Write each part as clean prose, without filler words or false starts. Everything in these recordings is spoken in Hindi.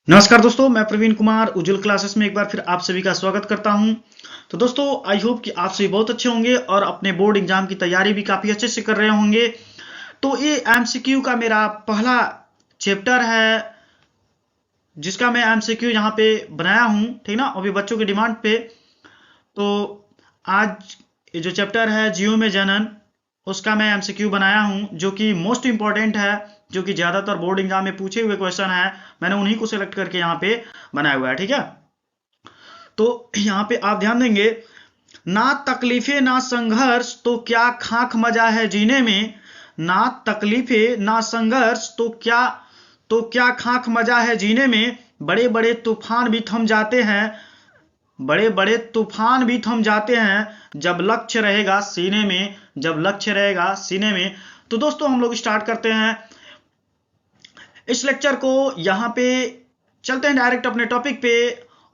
नमस्कार दोस्तों, मैं प्रवीण कुमार उज्जवल क्लासेस में एक बार फिर आप सभी का स्वागत करता हूं। तो दोस्तों, आई होप कि आप सभी बहुत अच्छे होंगे और अपने बोर्ड एग्जाम की तैयारी भी काफ़ी अच्छे से कर रहे होंगे। तो ये एमसीक्यू का मेरा पहला चैप्टर है, जिसका मैं एमसीक्यू यहाँ पे बनाया हूँ, ठीक ना, अभी बच्चों की डिमांड पे। तो आज ये जो चैप्टर है जीव में जनन, उसका मैं एमसीक्यू बनाया हूँ, जो कि मोस्ट इंपॉर्टेंट है, जो कि ज़्यादातर बोर्ड एग्जाम में पूछे हुए क्वेश्चन है। मैंने उन्हीं को सिलेक्ट करके यहाँ पे बनाया हुआ है, ठीक है। तो यहाँ पे आप ध्यान देंगे, ना तकलीफे ना संघर्ष तो क्या खाक मजा है जीने में, ना तकलीफे ना संघर्ष तो क्या खाक मजा है जीने में, बड़े बड़े तूफान भी थम जाते हैं, बड़े बड़े तूफान भी थम जाते हैं जब लक्ष्य रहेगा सीने में, जब लक्ष्य रहेगा सीने में। तो दोस्तों, हम लोग स्टार्ट करते हैं इस लेक्चर को। यहाँ पे चलते हैं डायरेक्ट अपने टॉपिक पे।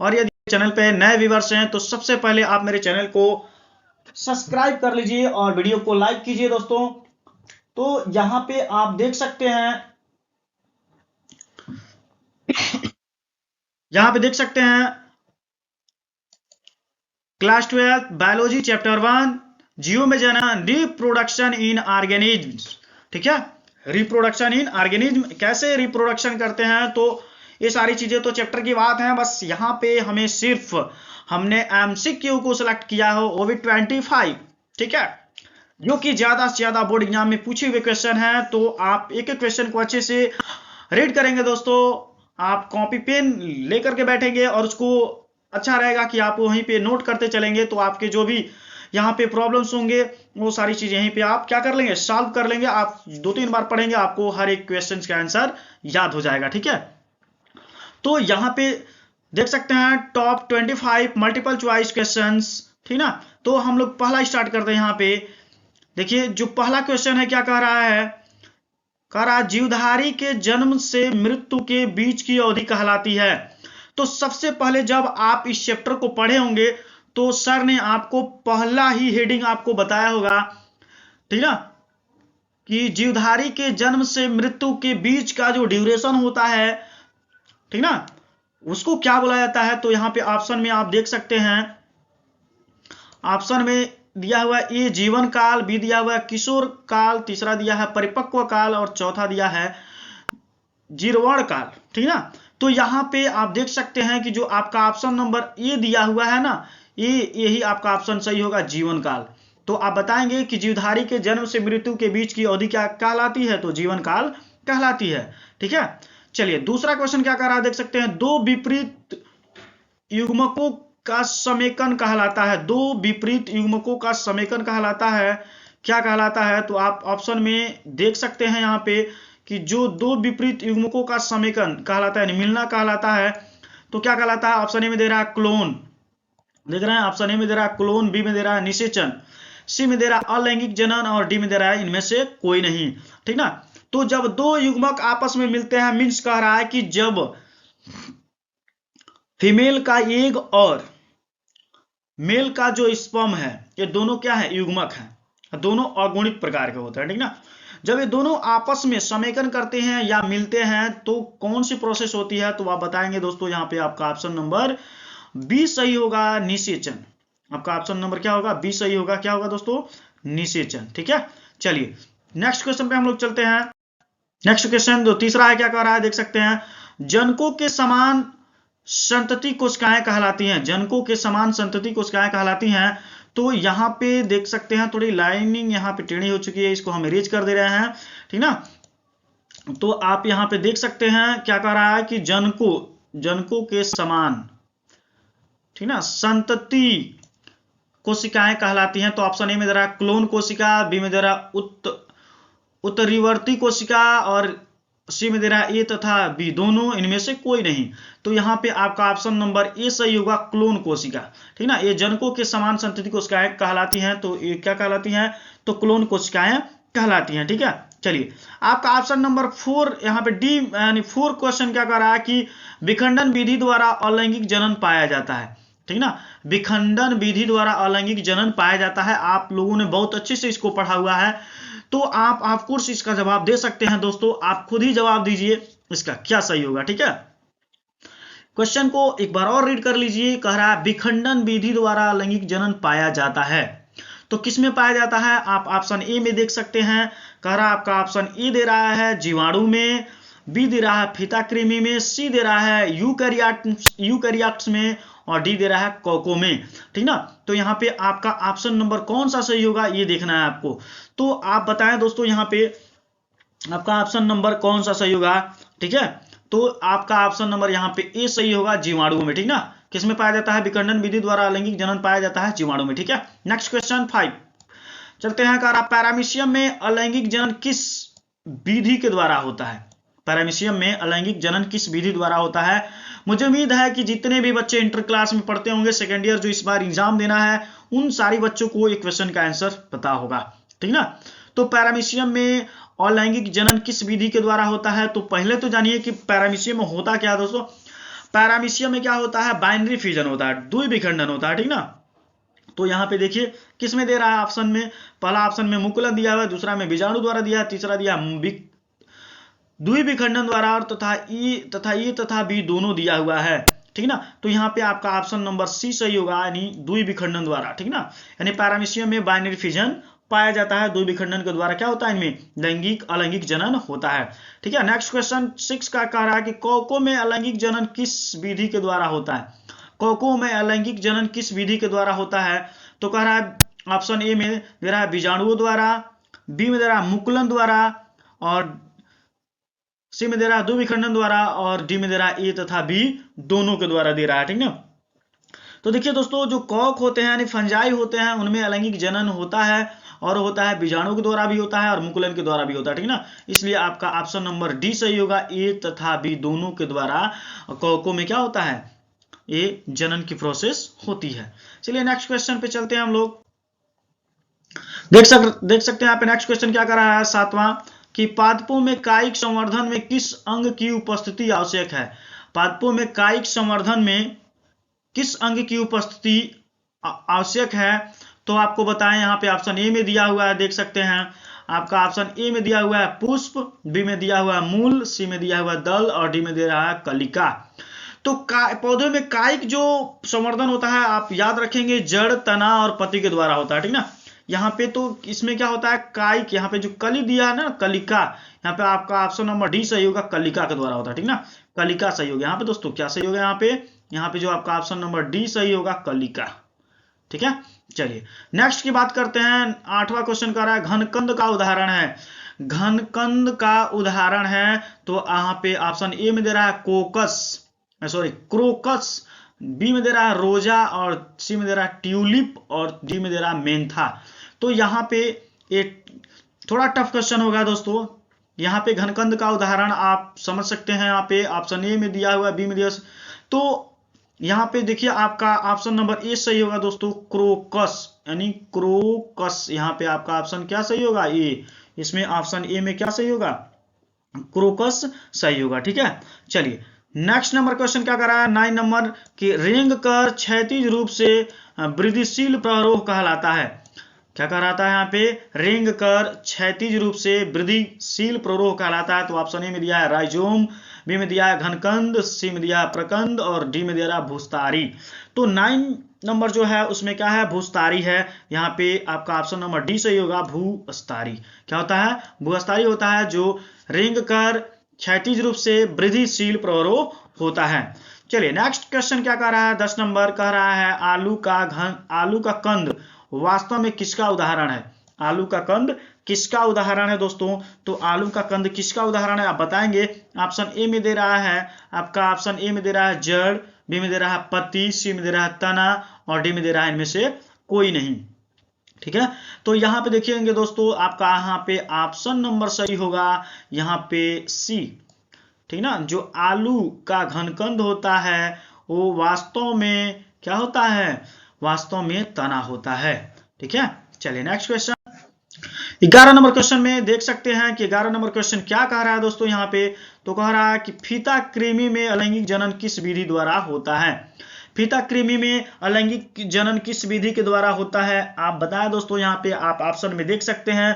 और यदि चैनल पे नए व्यूअर्स हैं तो सबसे पहले आप मेरे चैनल को सब्सक्राइब कर लीजिए और वीडियो को लाइक कीजिए दोस्तों। तो यहाँ पे आप देख सकते हैं, यहाँ पे देख सकते हैं क्लास 12 बायोलॉजी चैप्टर 1 जीव में जनन, रिप्रोडक्शन इन ऑर्गेनिज्म, ठीक है। रिप्रोडक्शन इन ऑर्गेनिज्म, कैसे रिप्रोडक्शन करते हैं, तो ये सारी चीजें तो चैप्टर की बात है। बस यहाँ पे हमें सिर्फ हमने एमसीक्यू को सिलेक्ट किया हो, वो भी 25, ठीक है, जो कि ज्यादा से ज्यादा बोर्ड एग्जाम में पूछे हुए क्वेश्चन है। तो आप एक एक क्वेश्चन को अच्छे से रीड करेंगे दोस्तों, आप कॉपी पेन लेकर के बैठेंगे और उसको अच्छा रहेगा कि आप वहीं पे नोट करते चलेंगे। तो आपके जो भी यहाँ पे प्रॉब्लम्स होंगे वो सारी चीजें यहीं पे आप क्या कर लेंगे, सॉल्व कर लेंगे। आप 2-3 बार पढ़ेंगे, आपको हर एक क्वेश्चन का आंसर याद हो जाएगा, ठीक है। तो यहाँ पे देख सकते हैं टॉप 25 मल्टीपल चॉइस क्वेश्चंस, ठीक ना। तो हम लोग पहला स्टार्ट करते हैं। यहाँ पे देखिए, जो पहला क्वेश्चन है क्या कह रहा है, कह रहा है जीवधारी के जन्म से मृत्यु के बीच की अवधि कहलाती है। तो सबसे पहले जब आप इस चैप्टर को पढ़े होंगे तो सर ने आपको पहला ही हेडिंग आपको बताया होगा, ठीक ना, कि जीवधारी के जन्म से मृत्यु के बीच का जो ड्यूरेशन होता है, ठीक ना, उसको क्या बोला जाता है। तो यहाँ पे ऑप्शन में आप देख सकते हैं, ऑप्शन में दिया हुआ है ए जीवन काल, बी दिया हुआ है किशोर काल, तीसरा दिया है परिपक्व काल और चौथा दिया है जीर्वण काल, ठीक ना। तो यहाँ पे आप देख सकते हैं कि जो आपका ऑप्शन नंबर ए दिया हुआ है ना, यही आपका ऑप्शन सही होगा, जीवन काल। तो आप बताएंगे कि जीवधारी के जन्म से मृत्यु के बीच की अवधि क्या कहलाती है, तो जीवन काल कहलाती है, ठीक है। चलिए दूसरा क्वेश्चन क्या कर रहा है, देख सकते हैं दो विपरीत युग्मकों का समेकन कहलाता है, दो विपरीत युग्मकों का समेकन कहलाता है, क्या कहलाता है। तो आप ऑप्शन में देख सकते हैं यहाँ पे कि जो दो विपरीत युग्मकों का समेकन कहलाता है, मिलना कहलाता है, तो क्या कहलाता है। ऑप्शन ए में दे रहा है क्लोन, देख रहे हैं, ऑप्शन ए में दे रहा है क्लोन, बी में दे रहा है निषेचन, सी में दे रहा है अलैंगिक जनन और डी में दे रहा है इनमें से कोई नहीं, ठीक ना। तो जब दो युग्मक आपस में मिलते हैं, मीन्स कह रहा है कि जब फीमेल का एग और मेल का जो स्पर्म है, ये दोनों क्या है, युग्मक है, दोनों अगुणित प्रकार के होते हैं, ठीक ना। जब ये दोनों आपस में समेकन करते हैं या मिलते हैं तो कौन सी प्रोसेस होती है, तो आप बताएंगे दोस्तों। यहाँ पे आपका ऑप्शन नंबर बी सही होगा, निषेचन। आपका ऑप्शन नंबर क्या होगा, बी सही होगा, क्या होगा दोस्तों, निषेचन, ठीक है। चलिए नेक्स्ट क्वेश्चन पे हम लोग चलते हैं। नेक्स्ट क्वेश्चन जो तीसरा है क्या कह रहा है, देख सकते हैं जनकों के समान संतति कोशिकाएं कहलाती हैं, जनकों के समान संतति कोशिकाएं कहलाती हैं। तो यहाँ पे देख सकते हैं थोड़ी लाइनिंग यहाँ पे टेढ़ी हो चुकी है, इसको हम इरेज कर दे रहे हैं, ठीक ना। तो आप यहाँ पे देख सकते हैं क्या कह रहा है कि जनकों के समान, ठीक ना, संतति कोशिकाएं कहलाती हैं। तो ऑप्शन ए में दे रहा है क्लोन कोशिका, बी में दे रहा है उत्तरीवर्ती कोशिका और सी में दे रहा है ए तथा बी दोनों, इनमें से कोई नहीं। तो यहाँ पे आपका ऑप्शन नंबर ए सही होगा, क्लोन कोशिका, ठीक ना। ये जनकों के समान संतति कोशिकाएं कहलाती हैं, तो ये क्या कहलाती हैं, तो क्लोन कोशिकाएं कहलाती हैं, ठीक है। चलिए आपका ऑप्शन नंबर 4 यहाँ पे डी यानी 4 क्वेश्चन क्या कह रहा है कि विखंडन विधि द्वारा अलैंगिक जनन पाया जाता है, ठीक ना। विखंडन विधि द्वारा अलैंगिक जनन पाया जाता है, आप लोगों ने बहुत अच्छे से इसको पढ़ा हुआ है। तो आप ऑफ कोर्स इसका जवाब दे सकते हैं दोस्तों, आप खुद ही जवाब दीजिए इसका क्या सही होगा। ठीक है, क्वेश्चन को एक बार और रीड कर लीजिए। कह रहा है विखंडन विधि द्वारा लैंगिक जनन पाया जाता है। तो किसमें पाया जाता है? आप ऑप्शन ए में देख सकते हैं। कह रहा है आपका ऑप्शन ए दे रहा है जीवाणु में, बी दे रहा है फीताकृमि में, सी दे रहा है यूकैरियोट्स में, और डी दे रहा है कोको में। ठीक ना, तो यहाँ पे आपका ऑप्शन नंबर कौन सा सही होगा ये देखना है आपको। तो आप बताएं दोस्तों यहाँ पे आपका ऑप्शन नंबर कौन सा सही होगा। ठीक है, तो आपका ऑप्शन नंबर यहाँ पे ए सही होगा, जीवाणु में। ठीक ना, किसमें पाया जाता है? विखंडन विधि द्वारा अलैंगिक जनन पाया जाता है जीवाणु में। ठीक है, नेक्स्ट क्वेश्चन 5 चलते हैं। कह रहा पैरामीशियम में अलैंगिक जनन किस विधि के द्वारा होता है? पैरामीशियम में अलैंगिक जनन किस विधि द्वारा होता है? मुझे उम्मीद है कि जितने भी बच्चे इंटर क्लास में पढ़ते होंगे, सेकेंड ईयर जो इस बार एग्जाम देना है, उन सारी बच्चों को एक क्वेश्चन का आंसर पता होगा। ठीक ना, तो पैरामीशियम में अलैंगिक जनन किस विधि के द्वारा होता है? तो पहले तो जानिए कि पैरामीशियम में होता क्या है दोस्तों। पैरामीशियम में क्या होता है? बाइनरी फ्यूजन होता है, द्विविखंडन होता है। ठीक ना, तो यहाँ पे देखिए किसमें दे रहा है ऑप्शन में, पहला ऑप्शन में मुकुलन दिया हुआ है, दूसरा में बीजाणु द्वारा दिया है, तीसरा दिया द्विविखंडन द्वारा, और तथा ए तथा बी दोनों दिया हुआ है। ठीक ना, तो यहाँ पे आपका ऑप्शन नंबर सी सही होगा, यानी द्विविखंडन द्वारा। ठीक ना, यानी पैरामीशियम में बाइनरी फ्यूजन पाया जाता है, द्विविखंडन के द्वारा क्या होता है? इनमें लैंगिक अलैंगिक जनन होता है। ठीक है, नेक्स्ट क्वेश्चन 6 का कह रहा है कि कोको में अलैंगिक जनन किस विधि के द्वारा होता है? कोको में अलैंगिक जनन किस विधि के द्वारा होता है? तो कह रहा है ऑप्शन ए में दे रहा है बीजाणुओं द्वारा, बी में दे रहा है मुकुलन द्वारा, और सी में दे रहा है द्विविखंडन द्वारा, और डी में दे रहा है ए तथा बी दोनों के द्वारा दे रहा है। ठीक ना, तो देखिए दोस्तों जो कॉक होते हैं यानी फंजाई होते हैं, उनमें अलैंगिक जनन होता है, और होता है बीजाणु के द्वारा भी होता है और मुकुलन के द्वारा भी होता है। ठीक ना, इसलिए आपका ऑप्शन नंबर डी सही होगा, ए तथा बी दोनों के द्वारा कॉकों में क्या होता है? ये जनन की प्रोसेस होती है। चलिए नेक्स्ट क्वेश्चन पे चलते हैं हम लोग। देख सकते हैं यहाँ पे नेक्स्ट क्वेश्चन क्या कर रहा है 7वां, कि पादपों में कायिक संवर्धन में किस अंग की उपस्थिति आवश्यक है? पादपों में कायिक संवर्धन में किस अंग की उपस्थिति आवश्यक है? तो आपको बताएं, यहाँ पे ऑप्शन ए में दिया हुआ है, देख सकते हैं आपका ऑप्शन ए में दिया हुआ है पुष्प, बी में दिया हुआ है मूल, सी में दिया हुआ है दल, और डी में दे रहा है कलिका। तो पौधे में कायिक जो संवर्धन होता है आप याद रखेंगे जड़, तना और पत्ती के द्वारा होता है। ठीक ना, यहाँ पे तो इसमें क्या होता है? कायिक, यहाँ पे जो कली दिया है ना कलिका, यहाँ पे आपका ऑप्शन नंबर डी सही होगा, कलिका के द्वारा होता है। ठीक ना, कलिका सही होगा। यहाँ पे दोस्तों क्या सही होगा? यहाँ पे जो आपका ऑप्शन नंबर डी सही होगा, कलिका। ठीक है, चलिए नेक्स्ट की बात करते हैं। 8वां क्वेश्चन कर रहा है घनकंद का उदाहरण है। घनकंद का उदाहरण है, तो यहाँ पे ऑप्शन ए में दे रहा है क्रोकस, बी में दे रहा है रोजा, और सी में दे रहा है ट्यूलिप, और डी में दे रहा है मेंथा। तो यहाँ पे एक थोड़ा टफ क्वेश्चन होगा दोस्तों। यहाँ पे घनकंद का उदाहरण आप समझ सकते हैं, यहाँ पे ऑप्शन ए में दिया हुआ है, बी में दिया, तो यहाँ पे देखिए आपका ऑप्शन नंबर ए सही होगा दोस्तों, क्रोकस, यानी क्रोकस। यहाँ पे आपका ऑप्शन क्या सही होगा? ए। इसमें ऑप्शन ए में क्या सही होगा? क्रोकस सही होगा। ठीक है, चलिए नेक्स्ट नंबर क्वेश्चन क्या कर रहा है 9 नंबर की रेंग कर क्षैतिज रूप से वृद्धिशील प्ररोह कहलाता है। क्या कहलाता है? यहाँ पे रेंग कर क्षैतिज रूप से वृद्धिशील प्ररोह कहलाता है। तो ऑप्शन ए में दिया है राइजोम, बी में दिया है घनकंद, सी में दिया है प्रकंद, और डी में दिया है भूस्तारी। तो 9 नंबर जो है उसमें क्या है? भूस्तारी है। यहाँ पे आपका ऑप्शन नंबर डी सही होगा, भूस्तारी। क्या होता है? भूस्तारी होता है जो रेंग कर क्षैतिज रूप से वृद्धिशील प्ररोह होता है। चलिए नेक्स्ट क्वेश्चन क्या कह रहा है 10 नंबर कह रहा है आलू का कंद वास्तव में किसका उदाहरण है? आलू का कंद किसका उदाहरण है दोस्तों? तो आलू का कंद किसका उदाहरण है आप बताएंगे। ऑप्शन ए में दे रहा है आपका ऑप्शन ए में दे रहा है जड़, बी में दे रहा है पत्ती, सी में दे रहा है तना, और डी में दे रहा है इनमें से कोई नहीं। ठीक है, तो यहाँ पे देखिएंगे दोस्तों आपका यहाँ पे ऑप्शन नंबर सही होगा, यहाँ पे सी। ठीक ना, जो आलू का घनकंद होता है वो वास्तव में क्या होता है? वास्तव में तना होता है। ठीक है, चलिए नेक्स्ट क्वेश्चन 11 नंबर क्वेश्चन में देख सकते हैं कि 11 नंबर क्वेश्चन क्या कह रहा है दोस्तों यहाँ पे। तो कह रहा है कि फीता कृमि में अलैंगिक जनन किस विधि द्वारा होता है? फीता कृमि में अलैंगिक जनन किस विधि के द्वारा होता है आप बताएं दोस्तों। यहाँ पे आप ऑप्शन में देख सकते हैं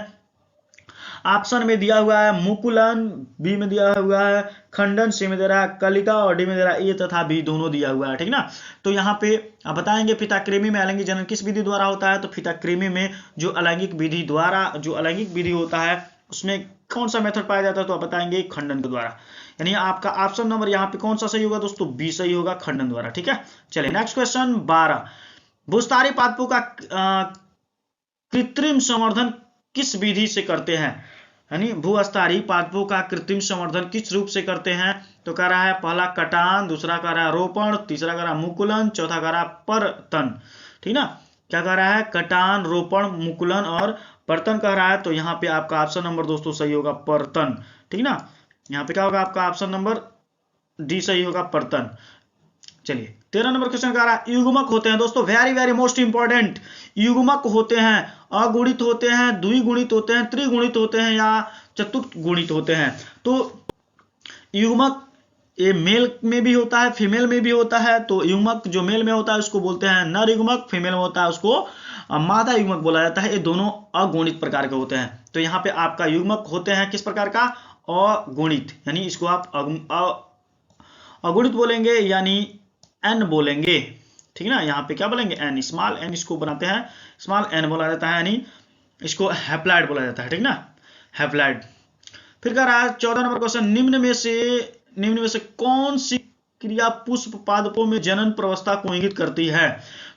ऑप्शन में दिया हुआ है मुकुलन, बी में दिया हुआ है खंडन, सी में दे रहा है कलिका और डी में दे रहा है ए तथा बी दोनों दिया हुआ है, ठीक ना। तो यहाँ पे आप बताएंगे पिताकृमि में अलैंगिक जनन किस विधि द्वारा होता है, तो पिताकृमि में जो अलैंगिक विधि होता है उसमें कौन सा मेथड पाया जाता है, तो आप बताएंगे खंडन के द्वारा। यानी आपका ऑप्शन नंबर यहाँ पे कौन सा सही होगा दोस्तों, बी सही होगा, खंडन द्वारा, ठीक है। चलिए नेक्स्ट क्वेश्चन 12, भूस्तारी पादपों का कृत्रिम संवर्धन किस विधि से करते हैं, यानी भूस्तारी पादपों का कृत्रिम संवर्धन किस रूप से करते हैं, तो कह रहा है पहला कटान, दूसरा कह रहा है रोपण, तीसरा कह रहा है मुकुलन, चौथा कह रहा है परतन, ठीक ना। क्या कह रहा है, कटान, रोपण, मुकुलन और परतन कह रहा है, तो यहाँ पे आपका ऑप्शन नंबर दोस्तों सही होगा परतन, ठीक ना। यहाँ पे क्या होगा, आपका ऑप्शन नंबर डी सही होगा, परतन। चलिए 13 नंबर क्वेश्चन कह रहा है युग्मक होते हैं दोस्तों, वेरी वेरी मोस्ट इंपॉर्टेंट, युग्मक होते हैं, अगुणित होते हैं, द्विगुणित होते हैं, त्रिगुणित होते हैं या चतुर्गुणित होते हैं। तो युग्मक ये मेल में भी होता है, फीमेल में भी होता है। तो युग्मक जो मेल में होता है उसको बोलते हैं नर युग्मक, फीमेल में होता है उसको मादा युग्मक बोला जाता है। ये दोनों अगुणित प्रकार के होते हैं। तो यहाँ पे आपका युग्मक होते हैं किस प्रकार का, अगुणित, यानी इसको आप अगुणित बोलेंगे यानी एन बोलेंगे, ठीक ना। यहाँ पे क्या बोलेंगे, एन, स्मॉल एन इसको बनाते हैं, स्मॉल एन बोला जाता है, यानी इसको हैप्लॉइड बोला जाता है, ठीक ना, हैप्लॉइड। फिर कह रहा है 14 नंबर क्वेश्चन, निम्न में से कौन सी क्रिया पुष्प पादपों में जनन प्रवस्था को इंगित करती है।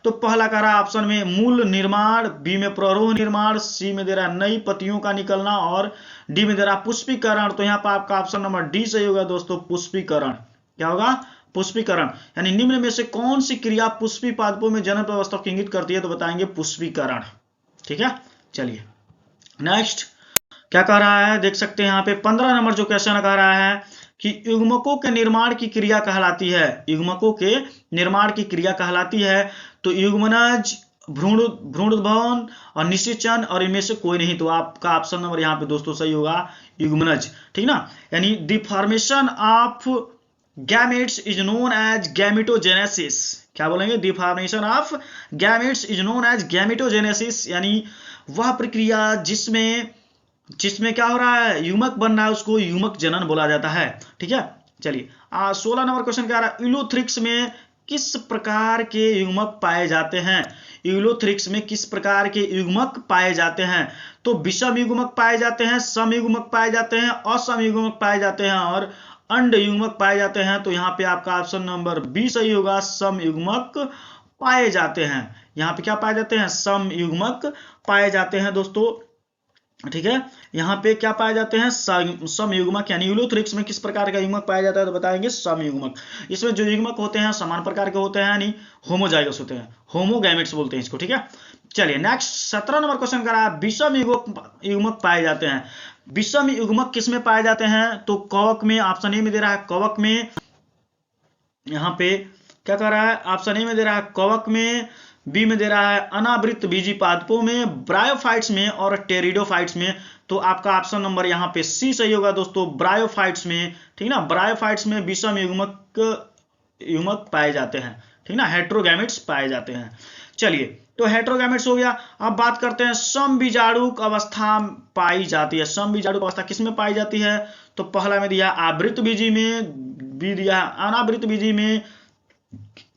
तो पहला कह रहा है ऑप्शन में मूल निर्माण, बी में प्ररोह निर्माण, सी में दे रहा है नई पत्तियों का निकलना और डी में दे रहा है पुष्पीकरण। तो यहाँ पर आपका ऑप्शन नंबर डी सही होगा दोस्तों, पुष्पीकरण। क्या होगा, पुष्पीकरण। यानी निम्न में से कौन सी क्रिया पुष्पी पादपों में जनन प्रवस्था को इंगित करती है, तो बताएंगे पुष्पीकरण, ठीक है। चलिए नेक्स्ट क्या कह रहा है, देख सकते हैं यहाँ पे 15 नंबर जो क्वेश्चन कह रहा है कि युग्मकों के निर्माण की क्रिया कहलाती है, युग्मकों के निर्माण की क्रिया कहलाती है। तो युग्मनज, भ्रूणोद्भवन और निषेचन और इनमें से कोई नहीं। तो आपका ऑप्शन नंबर यहाँ पे दोस्तों सही होगा, युग्मनज, ठीक ना। यानी the formation of gametes is known as gametogenesis. क्या बोलेंगे, the formation of gametes is known as gametogenesis, यानी वह प्रक्रिया जिसमें क्या हो रहा है, युग्मक बन रहा है, उसको युग्मक जनन बोला जाता है, ठीक है। चलिए 16 नंबर क्वेश्चन क्या रहा है, यूलोथ्रिक्स में किस प्रकार के युग्मक पाए जाते हैं, यूलोथ्रिक्स में किस प्रकार के युग्मक पाए जाते हैं। तो विषम युग्मक पाए जाते हैं, सम युग्मक पाए जाते हैं, असम युग्मक पाए जाते हैं और अंड युग्मक पाए जाते हैं। तो यहाँ पे आपका ऑप्शन नंबर बी सही होगा, सम युग्मक पाए जाते हैं। यहाँ पे क्या पाए जाते हैं, सम युग्मक पाए जाते हैं दोस्तों, ठीक है। यहाँ पे क्या पाए जाते हैं, सम युग्मक, यानी यूलोथ्रिक्स में किस प्रकार का युग्मक पाया जाता है, तो बताएंगे सम युग्मक। इसमें जो युग्मक होते हैं समान प्रकार के होते हैं, यानी होमोजाइगस होते हैं, होमोगैमेट्स बोलते हैं इसको, ठीक है। चलिए नेक्स्ट 17 नंबर क्वेश्चन करा, विषम युग्मक पाए जाते हैं। विषम युग्मक किस में पाए जाते हैं, तो कवक में, ऑप्शन ए में दे रहा है कवक में, यहाँ पे क्या कर रहा है, ऑप्शन ए में दे रहा है कवक में, बी में दे रहा है अनावृत बीजी पादपों में, ब्रायोफाइट्स में और टेरिडोफाइट्स में। तो आपका ऑप्शन नंबर यहाँ पे सी सही होगा दोस्तों, ब्रायोफाइट्स में, ठीक ना। ब्रायोफाइट्स में विषम युग्मक पाए जाते हैं, ठीक ना, हेट्रोगैमेट्स पाए जाते हैं। चलिए तो हेट्रोगैमेट्स हो गया। अब बात करते हैं समबीजाणुक अवस्था पाई जाती है, समबीजाणुक अवस्था किस में पाई जाती है। तो पहला में दिया आवृत बीजी में, बी दिया अनावृत बीजी में,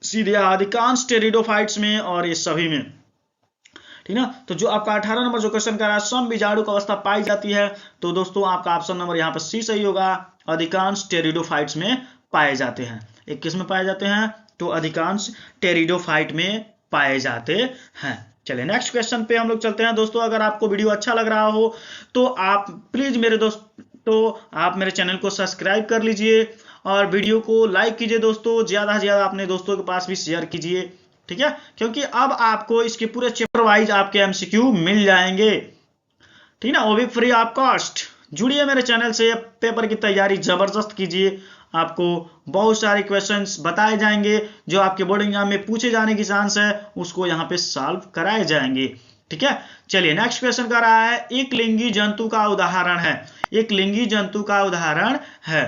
सी दिया अधिकांश टेरिडोफाइट्स में और ये सभी में, ठीक ना। तो जो आपका 18 नंबर जो क्वेश्चन कर रहा है समबीजाणुक अवस्था पाई जाती है, तो दोस्तों आपका ऑप्शन नंबर यहाँ पर सी सही होगा, अधिकांश टेरिडोफाइट्स में पाए जाते हैं। एक किस में पाए जाते हैं, तो अधिकांश टेरिडोफाइट में पाए जाते हैं। चलिए नेक्स्ट क्वेश्चन पे हम लोग चलते हैं दोस्तों। अगर आपको वीडियो अच्छा लग रहा हो तो आप प्लीज मेरे चैनल को सब्सक्राइब कर लीजिए और वीडियो को लाइक कीजिए दोस्तों, ज्यादा से ज्यादा अपने दोस्तों के पास भी शेयर कीजिए, ठीक है। क्योंकि अब आपको इसके पूरे चैप्टर वाइज आपके एमसीक्यू मिल जाएंगे, ठीक ना, वो भी फ्री ऑफ कॉस्ट। जुड़िए मेरे चैनल से, पेपर की तैयारी जबरदस्त कीजिए, आपको बहुत सारे क्वेश्चंस बताए जाएंगे जो आपके बोर्ड एग्जाम में पूछे जाने की चांस है, उसको यहाँ पे सॉल्व कराए जाएंगे, ठीक है। चलिए नेक्स्ट क्वेश्चन का रहा है एक लिंगी जंतु का उदाहरण है, एक लिंगी जंतु का उदाहरण है।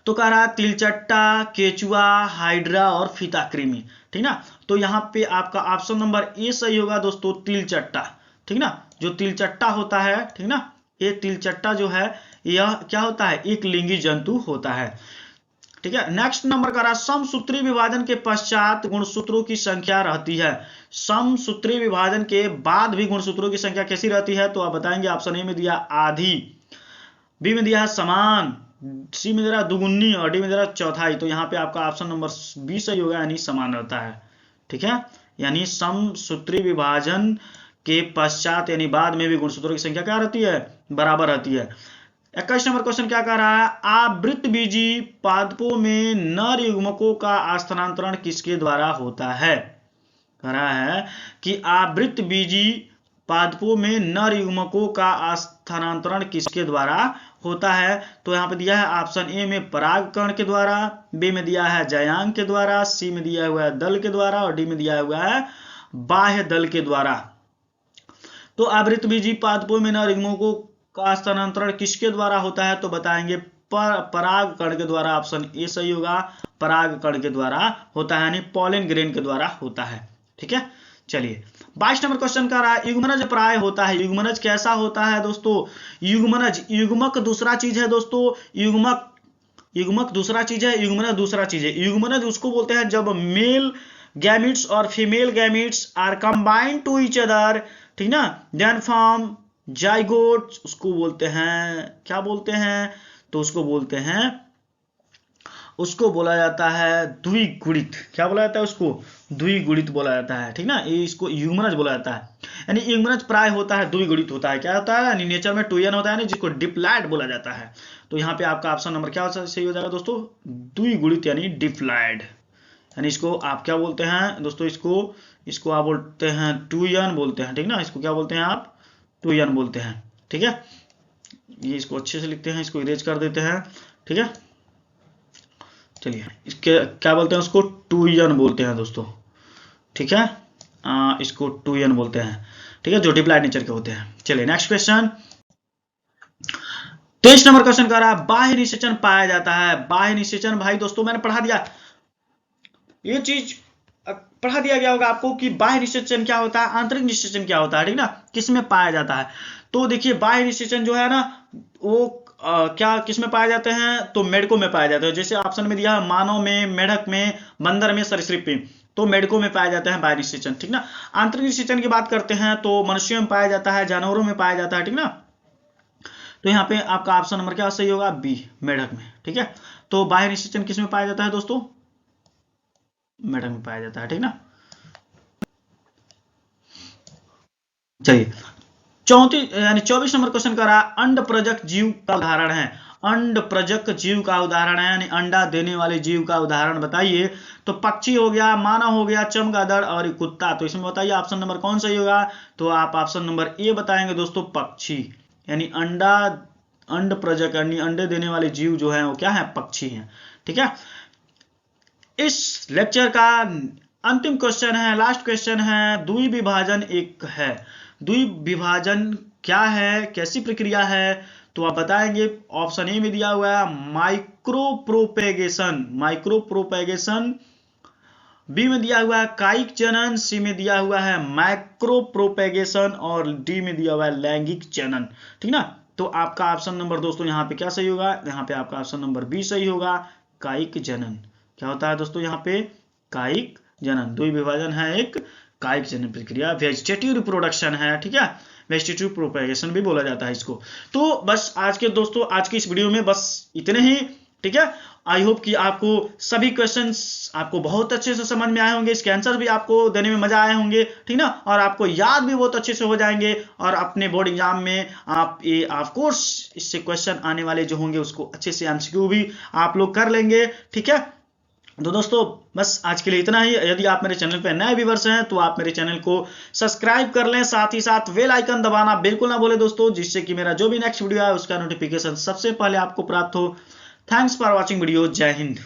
तो कह रहा है तिलचट्टा, केचुआ, हाइड्रा और फीताकृमि, ठीक ना। तो यहाँ पे आपका ऑप्शन नंबर ए सही होगा दोस्तों, तिलचट्टा, ठीक ना। जो तिलचट्टा होता है, ठीक ना, ये तिलचट्टा जो है यह क्या होता है, एक लिंगी जंतु होता है। ठीक है, नेक्स्ट नंबर का रहा समसूत्री विभाजन के पश्चात गुणसूत्रों की संख्या रहती है। समसूत्री विभाजन के बाद भी गुणसूत्रों की संख्या कैसी रहती है, तो आप बताएंगे। ऑप्शन ए में दिया आधी, बी में दिया है समान, सी में दिया दुगुनी और डी में दिया चौथाई। तो यहाँ पे आपका ऑप्शन नंबर बी सही होगा, यानी समान रहता है। ठीक है, यानी समसूत्री विभाजन के पश्चात यानी बाद में भी गुणसूत्रों की संख्या क्या रहती है, बराबर रहती है। 21 नंबर क्वेश्चन क्या कह रहा है, आवृतबीजी पादपों में नर युग्मकों का स्थानांतरण किसके द्वारा होता है। कह रहा है कि आवृतबीजी पादपों में नर युग्मकों का स्थानांतरण किसके द्वारा होता है। तो यहाँ पे दिया है ऑप्शन ए में परागकण के द्वारा, बी में दिया है जयांग के द्वारा, सी में दिया हुआ है दल के द्वारा और डी में दिया हुआ है बाह्य दल के द्वारा। तो आवृतबीजी पादपों में नर युग्मकों का स्थानांतरण किसके द्वारा होता है, तो बताएंगे परागकण के द्वारा। ऑप्शन ए सही होगा, परागकण के द्वारा होता है, यानी पॉलन ग्रेन के द्वारा होता है। ठीक है, चलिए 22 नंबर क्वेश्चन का रहा है युग्मनज प्राय होता है। युग्मनज कैसा होता है दोस्तों, युग्मनज, युग्मक दूसरा चीज है दोस्तों, युग्मक दूसरा चीज है, युग्मनज दूसरा चीज है। युग्मनज उसको बोलते हैं जब मेल गैमिट्स और female gametes are combined to each other, ठीक ना, देन फॉर्म जाइगोट, उसको बोलते हैं, क्या बोलते हैं, तो उसको बोला जाता है द्विगुणित। क्या बोला जाता है, उसको द्विगुणित बोला जाता है। ठीक ना, ये इसको युग्मनज बोला जाता है, यानी युग्मनज प्राय होता है, द्विगुणित होता है। क्या होता है, यानी नेचर में 2n होता है, जिसको डिप्लॉयड बोला जाता है। तो यहाँ पे आपका ऑप्शन नंबर क्या सही हो जाएगा दोस्तों, द्विगुणित यानी डिप्लॉयड। यानी इसको आप क्या बोलते हैं दोस्तों, इसको आप बोलते हैं 2n बोलते हैं। ठीक ना, इसको क्या बोलते हैं आप, 2n बोलते हैं। ठीक है, ये इसको अच्छे से लिखते हैं, इसको इरेज कर देते हैं। ठीक है, चलिए इसके क्या बोलते हैं, उसको 2n बोलते हैं दोस्तों। ठीक है, इसको 2n बोलते हैं। ठीक है, जो डिप्लॉयड नेचर के होते हैं। चलिए नेक्स्ट क्वेश्चन, 23 नंबर क्वेश्चन कर रहा है बाह्य निषेचन पाया जाता है। बाह्य निषेचन भाई दोस्तों मैंने पढ़ा दिया, ये चीज पढ़ा दिया गया होगा आपको कि बाह्य निषेचन क्या होता है, आंतरिक निषेचन क्या होता है। ठीक ना, किसमें पाया जाता है, तो देखिए बाह्य निषेचन जो है ना वो क्या किसमें पाए जाते हैं, तो मेढकों में पाए जाते हैं। जैसे ऑप्शन में दिया है मानव में, मेढक में, बंदर में, सरीसृप में, तो मेढकों में पाया जाता है बाह्य निषेचन। ठीक ना, आंतरिक निषेचन की बात करते हैं तो मनुष्यों में पाया जाता है, जानवरों में पाया जाता है। ठीक ना, तो यहाँ पे आपका ऑप्शन नंबर क्या सही होगा, बी, मेढक में। ठीक है, तो बाह्य निषेचन किसमें पाया जाता है दोस्तों, मेढक में पाया जाता है। ठीक ना, चलिए 24 नंबर क्वेश्चन का रहा अंड प्रजक जीव का उदाहरण है। अंड प्रजक जीव का उदाहरण है, यानी अंडा देने वाले जीव का उदाहरण बताइए। तो पक्षी हो गया, मानव हो गया, चमगादड़ और कुत्ता। तो इसमें बताइए ऑप्शन नंबर कौन सही होगा, तो आप ऑप्शन नंबर ए बताएंगे दोस्तों, पक्षी। यानी अंड प्रजक यानी अंडे देने वाले जीव जो है वो क्या है, पक्षी है। ठीक है, इस लेक्चर का अंतिम क्वेश्चन है, लास्ट क्वेश्चन है, द्विविभाजन एक है। द्विविभाजन क्या है, कैसी प्रक्रिया है, तो आप बताएंगे। ऑप्शन ए में दिया हुआ है माइक्रोप्रोपेगेशन, बी में दिया हुआ है कायिक जनन, सी में दिया हुआ है मैक्रोप्रोपेगेशन और डी में दिया हुआ है लैंगिक जनन। ठीक ना, तो आपका ऑप्शन नंबर दोस्तों यहाँ पे क्या सही होगा, यहाँ पे आपका ऑप्शन नंबर बी सही होगा, कायिक जनन। क्या होता है दोस्तों यहाँ पे, कायिक जनन। द्विविभाजन है एक कायिक जनन प्रक्रिया, वेजिटेटिव रिप्रोडक्शन है। ठीक है, वेजिटेटिव प्रोपेगेशन भी बोला जाता है इसको। तो बस आज के दोस्तों आज की इस वीडियो में बस इतने ही। ठीक है, आई होप कि आपको सभी क्वेश्चंस आपको बहुत अच्छे से समझ में आए होंगे, इसके आंसर भी आपको देने में मजा आए होंगे। ठीक ना, और आपको याद भी बहुत अच्छे से हो जाएंगे और अपने बोर्ड एग्जाम में आप ये ऑफ कोर्स इससे क्वेश्चन आने वाले जो होंगे उसको अच्छे से एमसीक्यू भी आप लोग कर लेंगे। ठीक है, तो दोस्तों बस आज के लिए इतना ही। यदि आप मेरे चैनल पर नए व्यूअर्स हैं तो आप मेरे चैनल को सब्सक्राइब कर लें, साथ ही साथ बेल आइकन दबाना बिल्कुल ना भूलें दोस्तों, जिससे कि मेरा जो भी नेक्स्ट वीडियो है उसका नोटिफिकेशन सबसे पहले आपको प्राप्त हो। Thanks for watching video. जय हिंद।